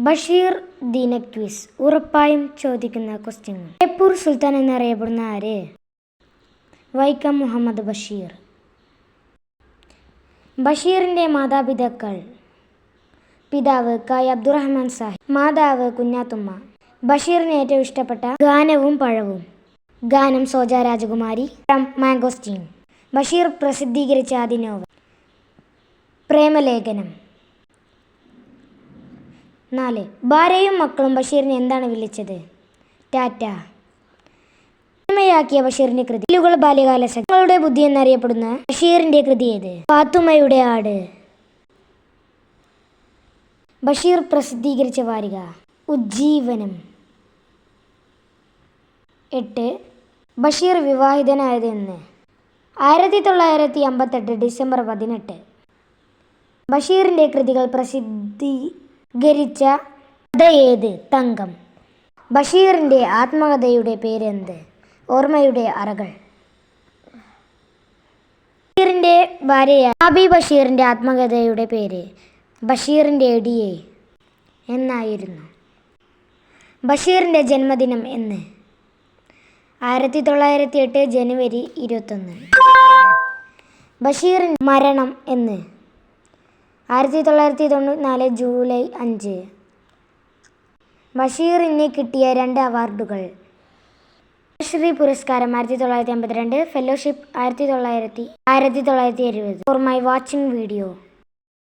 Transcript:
ബഷീർ ദിന ക്വിസ് ഉറപ്പായും ചോദിക്കുന്ന ക്വസ്റ്റ്യൻ. ബേപ്പൂർ സുൽത്താൻ എന്നറിയപ്പെടുന്ന ആര്? വൈക്കം മുഹമ്മദ് ബഷീർ. ബഷീറിൻ്റെ മാതാപിതാക്കൾ: പിതാവ് K. അബ്ദുറഹ്മാൻ സാഹിബ്, മാതാവ് കുഞ്ഞാത്തുമ്മ. ബഷീറിന് ഏറ്റവും ഇഷ്ടപ്പെട്ട ഗാനവും പഴവും. ഗാനം സോജ രാജകുമാരി, പഴം മാംഗോസ്റ്റീൻ. ബഷീർ പ്രസിദ്ധീകരിച്ച ആദ്യ നോവൽ പ്രേമലേഖനം. 4. ഭാര്യയും മക്കളും ബഷീറിനെ എന്താണ് വിളിച്ചത്? ടാറ്റ. സിനിമയാക്കിയ ബഷീറിന്റെ കൃതി. ലുകൾ ബാല്യകാലസഖി. ഞങ്ങളുടെ ബുദ്ധി എന്നറിയപ്പെടുന്ന ബഷീറിന്റെ കൃതി ഏത്? പാത്തുമ്മയുടെ ആട്. ബഷീർ പ്രസിദ്ധീകരിച്ച വാരിക ഉജ്ജീവനം. 8. ബഷീർ വിവാഹിതനായത് എന്ന്? 1958 ഡിസംബർ 18. ബഷീറിന്റെ കൃതികൾ പ്രസിദ്ധീകരിച്ച കഥ ഏത്? തങ്കം. ബഷീറിന്റെ ആത്മകഥയുടെ പേരെന്ത്? ഓർമ്മയുടെ അറകൾ. ബഷീറിന്റെ ഭാര്യയായ ആബി ബഷീറിന്റെ ആത്മകഥയുടെ പേര് ബഷീറിന്റെ എടിയെ എന്നായിരുന്നു. ബഷീറിന്റെ ജന്മദിനം എന്ന്? 1908 ജനുവരി 21. ബഷീറിന്റെ മരണം എന്ന്? 1994 ജൂലൈ 5. ബഷീറിന് കിട്ടിയ 2 അവാർഡുകൾ. ശ്രീ പുരസ്കാരം 1952, fellowship 1970. For my watching video.